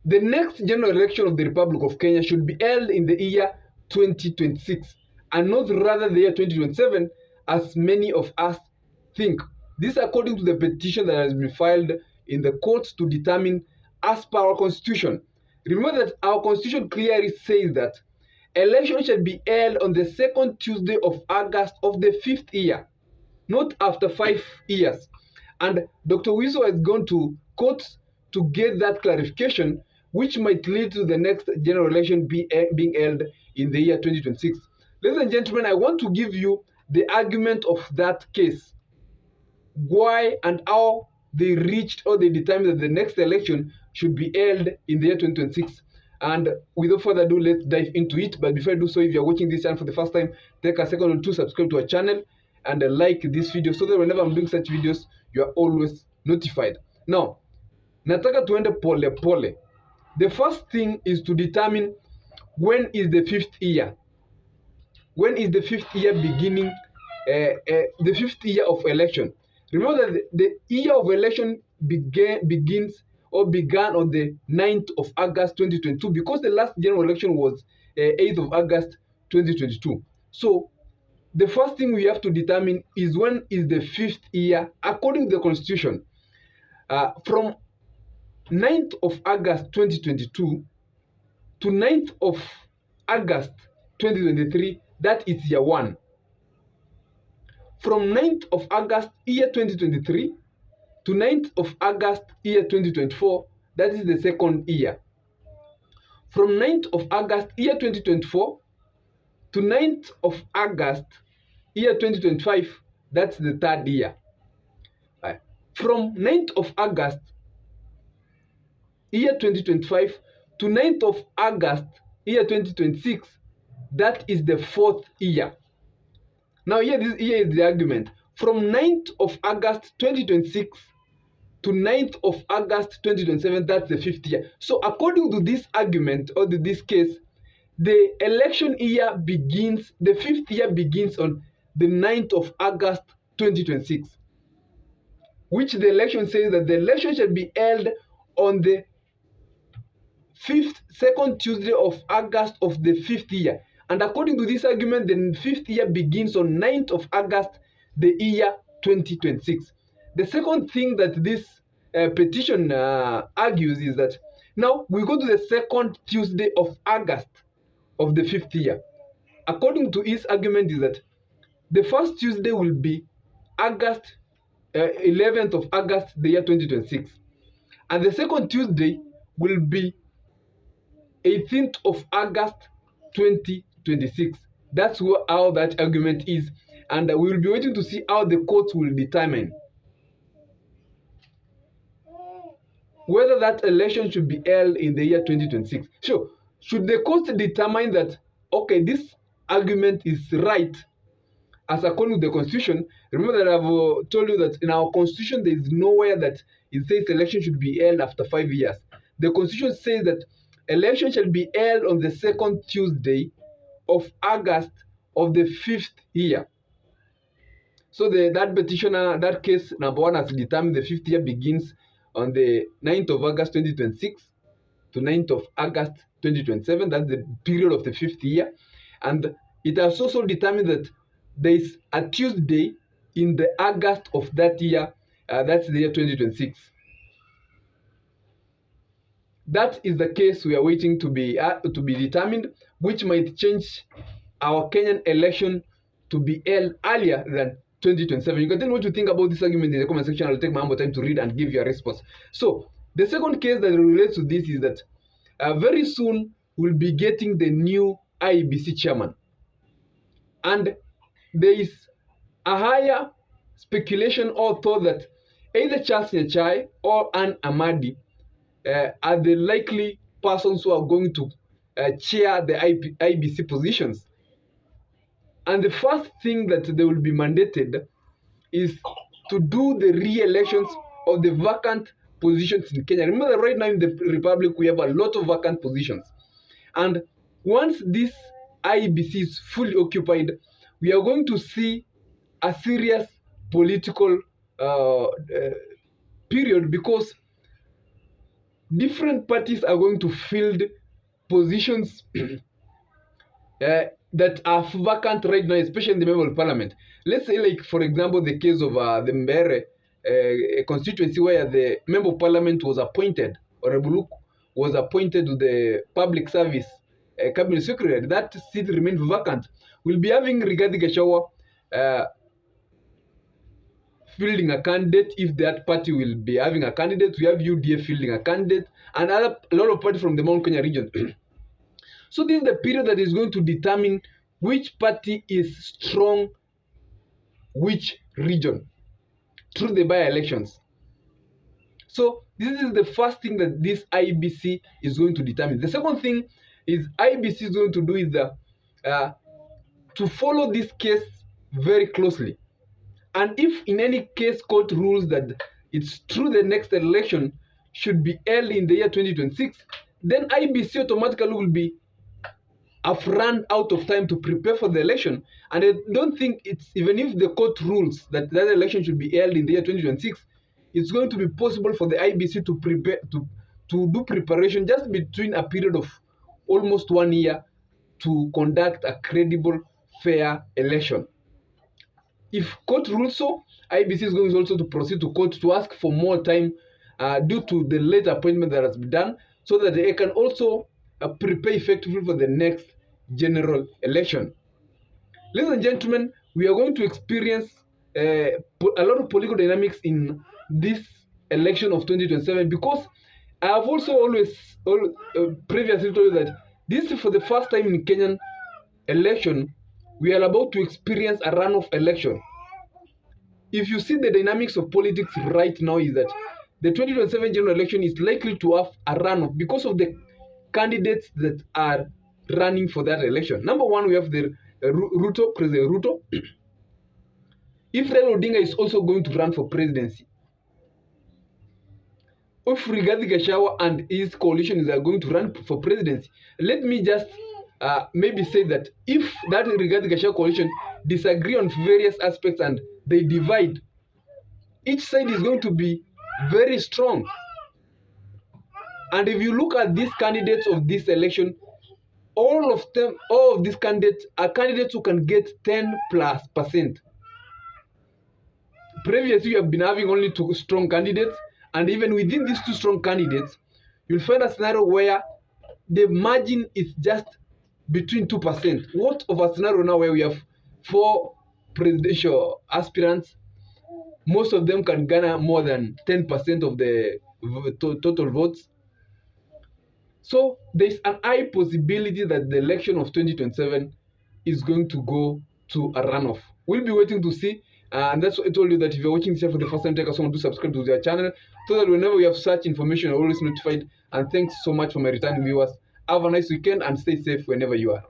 the next general election of the Republic of Kenya should be held in the year 2026 and not rather the year 2027 as many of us think. This according to the petition that has been filed in the courts to determine as per our constitution. Remember that our constitution clearly says that elections shall be held on the second Tuesday of August of the 5th year, not after 5 years. And Dr. Wiso has gone to courts to get that clarification, which might lead to the next general election being held in the year 2026. Ladies and gentlemen, I want to give you the argument of that case, why and how they reached or they determined that the next election should be held in the year 2026. And without further ado, let's dive into it. But before I do so, if you're watching this channel for the first time, take a second to subscribe to our channel and like this video so that whenever I'm doing such videos, you are always notified. Now, nataka tuende pole pole. The first thing is to determine when is the 5th year. When is the 5th year beginning, the 5th year of election? Remember that the year of election began on the 9th of August 2022 because the last general election was 8th of August 2022. So the first thing we have to determine is when is the 5th year according to the constitution. From 9th of August 2022 to 9th of August 2023, that is year 1. From 9th of August year 2023 to 9th of August year 2024, that is the second year. From 9th of August year 2024 to 9th of August year 2025, that's the third year. From 9th of August year 2025 to 9th of August year 2026, that is the fourth year. Now here is the argument. From 9th of August 2026 to 9th of August 2027, that's the 5th year. So according to this argument or this case, the election year begins, the 5th year begins on the 9th of August 2026, which the election says that the election shall be held on the second Tuesday of August of the 5th year. And according to this argument, the 5th year begins on 9th of August, the year 2026. The second thing that this petition argues is that now we go to the second Tuesday of August of the 5th year. According to his argument is that the first Tuesday will be August 11th of August, the year 2026. And the second Tuesday will be 18th of August 2026. That's how that argument is. And we will be waiting to see how the court will determine whether that election should be held in the year 2026. So, should the court determine that, okay, this argument is right as according to the constitution? Remember that I've told you that in our constitution there is nowhere that it says election should be held after 5 years. The constitution says that election shall be held on the second Tuesday of August of the 5th year. So that petitioner, that case number 1 has determined the 5th year begins on the 9th of August 2026 to 9th of August 2027. That's the period of the 5th year. And it has also determined that there is a Tuesday in the August of that year, that's the year 2026. That is the case we are waiting to be determined, which might change our Kenyan election to be held earlier than 2027. You can tell me what you think about this argument in the comment section. I'll take my more time to read and give you a response. So the second case that relates to this is that very soon we'll be getting the new IEBC chairman, and there is a higher speculation or thought that either Charles Nyachai or Ann Amadi are the likely persons who are going to chair the IEBC positions. And the first thing that they will be mandated is to do the re-elections of the vacant positions in Kenya. Remember that right now in the Republic we have a lot of vacant positions. And once this IEBC is fully occupied, we are going to see a serious political period, because different parties are going to fill positions that are vacant right now, especially in the member of parliament. Let's say, like, for example, the case of the Mbere constituency, where the member of parliament was appointed, or Rebuluk was appointed to the public service cabinet secretary. That seat remains vacant. We'll be having Rigathi Gachagua fielding a candidate, if that party will be having a candidate. We have UDA fielding a candidate, and a lot of parties from the Mount Kenya region. So this is the period that is going to determine which party is strong, which region, through the by-elections. So this is the first thing that this IBC is going to determine. The second thing is IBC is going to do is to follow this case very closely. And if in any case court rules that it's true the next election should be held in the year 2026, then IBC automatically will be have run out of time to prepare for the election. And I don't think it's, even if the court rules that that election should be held in the year 2026, it's going to be possible for the IBC to prepare to do preparation just between a period of almost 1 year to conduct a credible, fair election. If court rules so, IBC is going also to proceed to court to ask for more time due to the late appointment that has been done, so that they can also prepare effectively for the next general election. Ladies and gentlemen, we are going to experience a lot of political dynamics in this election of 2027, because I have also previously told you that this is for the first time in Kenyan election. We are about to experience a runoff election. If you see the dynamics of politics right now, is that the 2027 general election is likely to have a runoff because of the candidates that are running for that election. Number one, we have the President Ruto. If Raila Odinga is also going to run for presidency, if Rigathi Gachagua and his coalition are going to run for presidency, let me just maybe say that if that Rigathi Gachagua coalition disagree on various aspects and they divide, each side is going to be very strong. And if you look at these candidates of this election, all of these candidates are candidates who can get 10+%. Previously, you have been having only 2 strong candidates, and even within these 2 strong candidates, you'll find a scenario where the margin is just between 2%. What of a scenario now where we have 4 presidential aspirants? Most of them can garner more than 10% of the total votes. So there's an high possibility that the election of 2027 is going to go to a runoff. We'll be waiting to see. And that's what I told you, that if you're watching this for the first time, take a second to subscribe to their channel, so that whenever we have such information, you're always notified. And thanks so much for my returning viewers. Have a nice weekend and stay safe whenever you are.